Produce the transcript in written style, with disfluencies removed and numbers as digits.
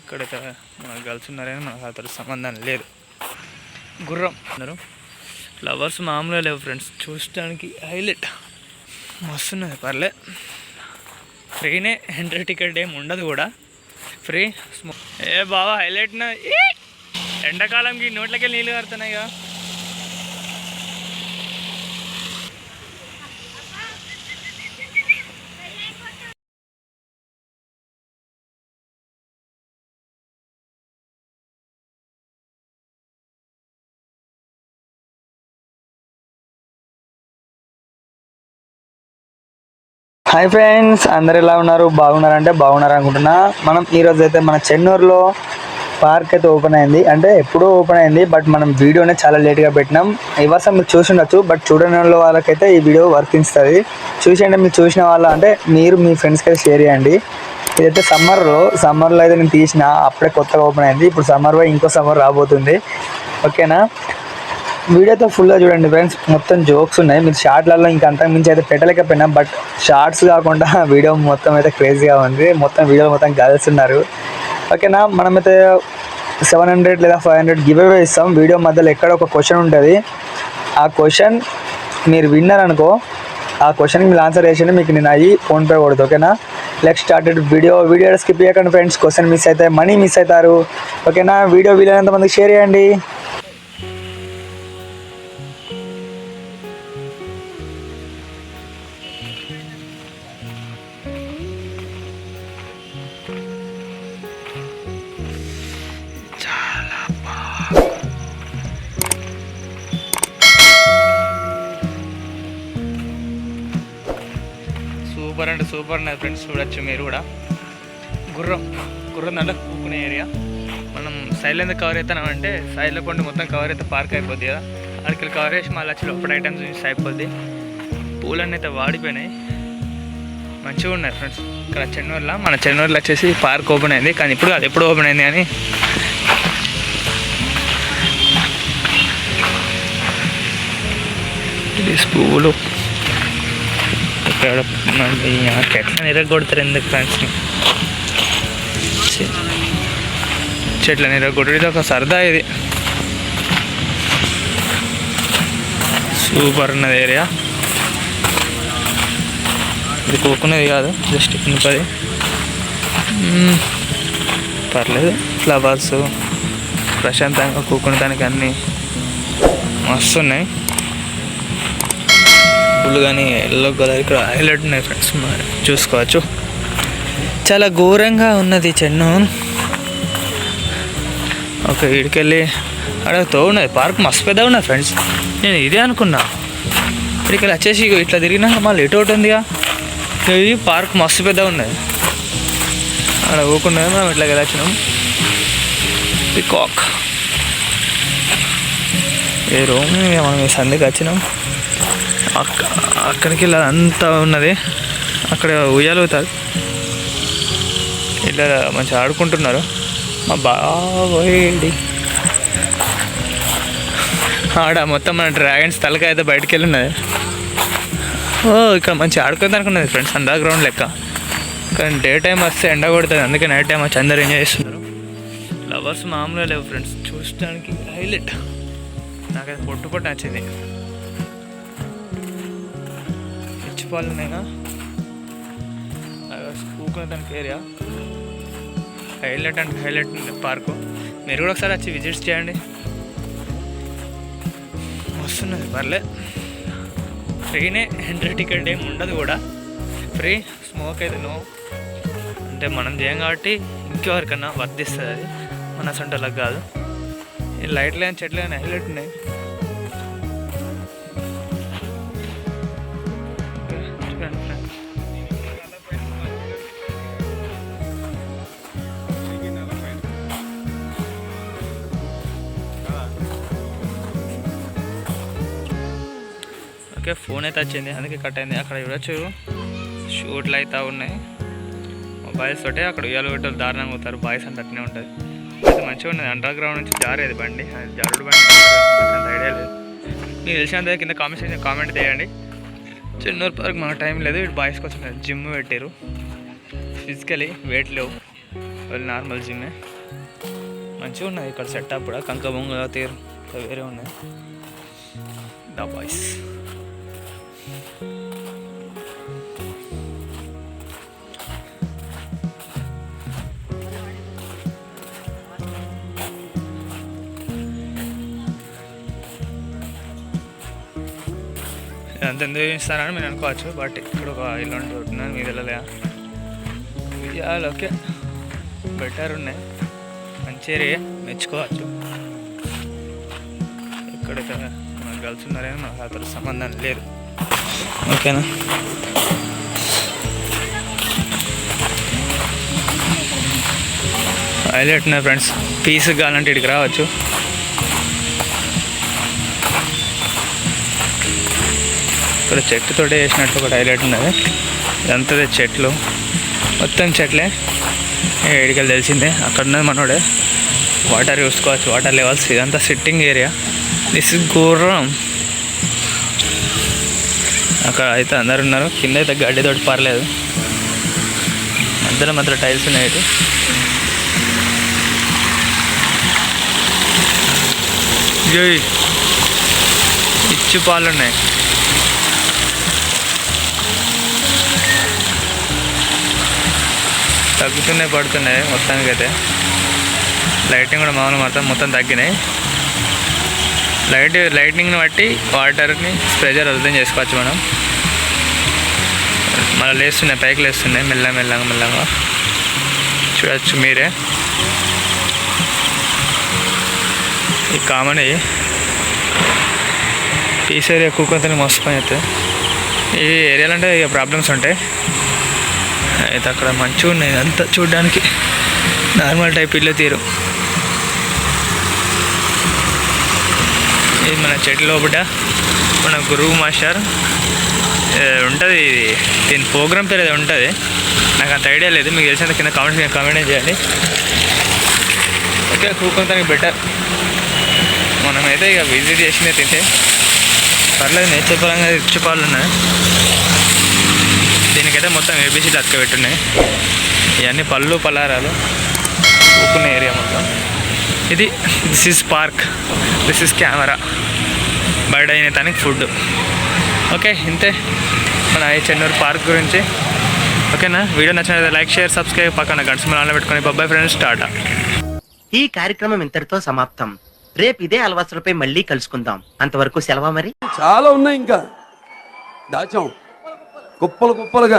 ఎక్కడైతే మన గర్ల్స్ ఉన్నారని మనకు అతడు సంబంధం లేదు. గుర్రం అన్నారు. ఫ్లవర్స్ మామూలుగా లేవు ఫ్రెండ్స్, చూడడానికి హైలైట్ మస్తున్నది. పర్లే, ఫ్రీనే, ఎంట్రీ టికెట్ ఏమి ఉండదు కూడా, ఫ్రీ. ఏ బాబా హైలైట్. ఎండాకాలంకి నోట్లకి నీళ్ళు కడుతున్నాయి కదా. హాయ్ ఫ్రెండ్స్, అందరు ఎలా ఉన్నారు? బాగున్నారంటే బాగున్నారు అనుకుంటున్నా. మనం ఈరోజు అయితే మన చెన్నూరులో పార్క్ అయితే ఓపెన్ అయింది. అంటే ఎప్పుడూ ఓపెన్ అయింది, బట్ మనం వీడియోనే చాలా లేట్గా పెట్టినాం. ఈ వర్షం మీరు చూసి ఉండొచ్చు, బట్ చూడని వాళ్ళకైతే ఈ వీడియో వర్తిస్తుంది. చూసేయండి, మీరు చూసిన వాళ్ళ అంటే మీరు మీ ఫ్రెండ్స్కి అయితే షేర్ చేయండి. ఇదైతే సమ్మర్లో అయితే నేను తీసిన, అప్పుడే కొత్తగా ఓపెన్ అయింది. ఇప్పుడు సమ్మర్ పోయి ఇంకో సమ్మర్ రాబోతుంది. ఓకేనా, వీడియోతో ఫుల్గా చూడండి ఫ్రెండ్స్. మొత్తం జోక్స్ ఉన్నాయి. మీరు షార్ట్లలో ఇంకా అంతకు మించి అయితే పెట్టలేకపోయినా, బట్ షార్ట్స్ కాకుండా వీడియో మొత్తం అయితే క్రేజీగా ఉంది. మొత్తం వీడియో మొత్తం గర్ల్స్ ఉన్నారు. ఓకేనా, మనమైతే 700 లేదా 500 గివ్ అవే ఇస్తాం. వీడియో మధ్యలో ఎక్కడ ఒక క్వశ్చన్ ఉంటుంది. ఆ క్వశ్చన్ మీరు విన్నర్ అనుకో, ఆ క్వశ్చన్కి మీరు ఆన్సర్ చేసింటే మీకు నేను అయ్యి ఫోన్పే కొడుతుంది. ఓకేనా, లెట్స్ స్టార్టెడ్. వీడియో స్కిప్ చేయకండి ఫ్రెండ్స్. క్వశ్చన్ మిస్ అయితే మనీ మిస్ అవుతారు. ఓకేనా, వీడియో వీలైనంత మందికి షేర్ చేయండి. సూపర్ అంటే సూపర్ ఉన్నది ఫ్రెండ్స్, చూడొచ్చు మీరు కూడా. గుర్రం దాంట్లో కూకునే ఏరియా. మనం సైడ్లో కవర్ అవుతామంటే సైడ్లో కొంటే మొత్తం కవర్ అయితే పార్క్ అయిపోద్ది కదా. అక్కడికి కవర్ చేసి మళ్ళీ వచ్చి లోపల ఐటమ్స్ మిస్ అయిపోద్ది. పూలన్నీ అయితే వాడిపోయినాయి, మంచిగా ఉన్నాయి ఫ్రెండ్స్. ఇక్కడ చెన్నూరులో, మన చెన్నూరులో వచ్చేసి పార్క్ ఓపెన్ అయింది, కానీ ఇప్పుడు అది ఎప్పుడు ఓపెన్ అయింది కానీ ఇది పువ్వులు ఇక్కడ చెట్లను ఎరగొడతారు ఎందుకు ఫ్రెండ్స్? చెట్లను ఎరగొట్టడం ఇది ఒక సరదా. ఇది సూపర్ ఉన్నది ఏరియా. ఇది కూకునేది కాదు, జస్ట్ ఇనుపది. పర్లేదు, ఫ్లవర్స్ ప్రశాంతంగా కూకునేదానికి అన్నీ మస్తు ఉన్నాయి. ఫుల్ కానీ ఎల్లో కలర్ ఇక్కడ హైలైట్ ఉన్నాయి ఫ్రెండ్స్, చూసుకోవచ్చు. చాలా ఘోరంగా ఉన్నది చెన్నూరు. ఓకే, ఇక్కడికెళ్ళి అక్కడ ఉన్నది పార్క్ మస్తు పెద్దగా ఉన్నది ఫ్రెండ్స్. నేను ఇదే అనుకున్నా. ఇక్కడికి వచ్చేసి ఇట్లా తిరిగినాక మళ్ళీ ఎటు ఒకటి ఉందిగా. ఇది పార్క్ మస్తు పెద్దగా ఉన్నది. అక్కడ ఊకున్నది, మనం ఇట్లా వచ్చినాం. పికాక్ ఏ రూమ్ మనం ఈ సందికి వచ్చినాం. అక్కడికి వెళ్ళి అంతా ఉన్నది. అక్కడ ఉయ్యాలుతారు, ఇట్లా మంచిగా ఆడుకుంటున్నారు. మా బావేడి ఆడ మొత్తం మన డ్రాగన్స్ తలకాయ అయితే బయటకు వెళ్ళి ఉన్నది. ఇక్కడ మంచిగా ఆడుకుంది అనుకున్నది ఫ్రెండ్స్, అండర్ గ్రౌండ్ లెక్క. కానీ డే టైం వస్తే ఎండ కొడుతుంది, అందుకే నైట్ టైం వచ్చి అందరు ఎంజాయ్ చేస్తున్నారు. ఫ్లవర్స్ మామూలుగా లేవు ఫ్రెండ్స్, చూడడానికి హైలైట్. నాకైతే పొట్టు నచ్చింది. పిచ్చిపాలనైనా కూకునే దానికి ఏరియా హైలైట్ అంటే హైలైట్ పార్కు. మీరు కూడా ఒకసారి వచ్చి విజిట్ చేయండి, వస్తున్నది. పర్లే, ఫ్రీనే, ఎంట్రీ టికెట్ ఏమి ఉండదు కూడా, ఫ్రీ. స్మోక్ అయితే నో, అంటే మనం చేయం కాబట్టి ఇంకెవరికన్నా వర్తిస్తుంది అది, మన సొంటలకు కాదు. ఈ లైట్లు కానీ చెట్లు కానీ హైలైట్ ఉన్నాయి. ఓకే, ఫోన్ అయితే వచ్చింది అందుకే కట్ అయింది. అక్కడ చూడొచ్చు షూట్లు అయితే ఉన్నాయి మొబైల్స్ తోటే. అక్కడ ఉయ్యాలు పెట్టాలి, దారుణంగా అవుతారు బాయ్స్ అంటే అట్నే ఉంటుంది. అయితే మంచిగా ఉన్నది. అండర్ గ్రౌండ్ నుంచి జారేది బండి, అది జారుడు బండి అంత ఐడియా లేదు. మీకు తెలిసినంత కింద కామెంట్ చేయండి. చెన్నూరు పార్క్ మనకు టైం లేదు, ఇటు బాయ్స్ కోసం జిమ్ పెట్టారు. ఫిజికలీ వెయిట్ లేవు, నార్మల్ జిమ్మే, మంచిగా ఉన్నది ఇక్కడ సెటప్ కూడా. కంక బొంగ తీరు వేరే ఉన్నాయి. ద బాయ్స్ ఇదంతా ఎందుకు చూపిస్తారని మీరు అనుకోవచ్చు, బట్ ఇక్కడ ఒక ఇలాంటి ఉంటున్నాను మీద వెళ్ళలే. ఓకే, బెటర్ ఉన్నాయి, మంచి ఏరియా, మెచ్చుకోవచ్చు. ఎక్కడైతే మనకు గర్ల్స్ ఉన్నారని మనకు అతను సంబంధం లేదు. ఓకేనా, హైలైట్ ఉన్నాయి ఫ్రెండ్స్. పీస్ కావాలంటే ఇక్కడికి రావచ్చు. ఇక్కడ చెట్టుతోటే వేసినట్టు ఒకటి హైలైట్ ఉన్నది. ఇదంతా చెట్లు, మొత్తం చెట్లే. ఏడికలు తెలిసిందే, అక్కడ ఉన్నది మనోడే. వాటర్ చూసుకోవచ్చు, వాటర్ లెవెల్స్. ఇదంతా సిట్టింగ్ ఏరియా. దిస్ ఇస్ గుర్రం. అక్కడ అయితే అందరు ఉన్నారు. కింద అయితే గడ్డితోటి పర్లేదు, మధ్యలో మాత్రం టైల్స్ ఉన్నాయి. ఇచ్చి పాలు ఉన్నాయి. తగ్గుతున్నాయి, పడుతున్నాయి మొత్తానికైతే. లైటింగ్ కూడా మామూలు మొత్తం తగ్గినాయి. లైటింగ్ని బట్టి వాటర్ని ప్రెజర్ అర్థం చేసుకోవచ్చు మనం. మళ్ళీ లేస్తున్నాయి, పైకి లేస్తున్నాయి మెల్లగా చూడవచ్చు మీరే. ఈ కామన్ పీస్ ఏరియా కూకొంతని మోసుకొని అయితే ఈ ఏరియాలో అంటే ఇక ప్రాబ్లమ్స్ ఉంటాయి. అయితే అక్కడ మంచిగా ఉన్నాయి అంతా చూడడానికి, నార్మల్ టైప్ ఇల్లు తీరు. ఇది మన చెట్ల లోపల మన గురువు మాస్టర్ ఉంటుంది. ఇది దీని ప్రోగ్రామ్ పేరు ఏదో ఉంటుంది, నాకు అంత ఐడియా లేదు. మీకు తెలిసిన కింద కామెంట్ చేయండి. ఓకే, కూకొంతనికి బెటర్. మనమైతే ఇక విజిట్ చేసిందే తింటే పర్లేదు. నేచర్ పరంగా ఇచ్చి పాలు ఉన్నాయి. దీనికైతే మొత్తం ఏబీసీలు అక్క పెట్టున్నాయి. ఇవన్నీ పళ్ళు పలారాలు ఊపుకున్న ఏరియా మొత్తం. This is park, this is camera, బయట అయినతానికి ఫుడ్. ఓకే, ఇంతే మన ఈ చెన్నూరు పార్క్ గురించి. ఓకేనా, వీడియో నచ్చినట్లయితే లైక్, షేర్, సబ్స్క్రైబ్, పక్కన గంట సింబల్ పెట్టుకొని బాయ్ ఫ్రెండ్స్, టాటా. ఈ కార్యక్రమం ఇంతటితో సమాప్తం. రేపు ఇదే అలవాసులపై మళ్ళీ కలుసుకుందాం. అంతవరకు సెలవా మరి. చాలా ఉన్నాయి, ఇంకా దాచాం కుప్పలుగా.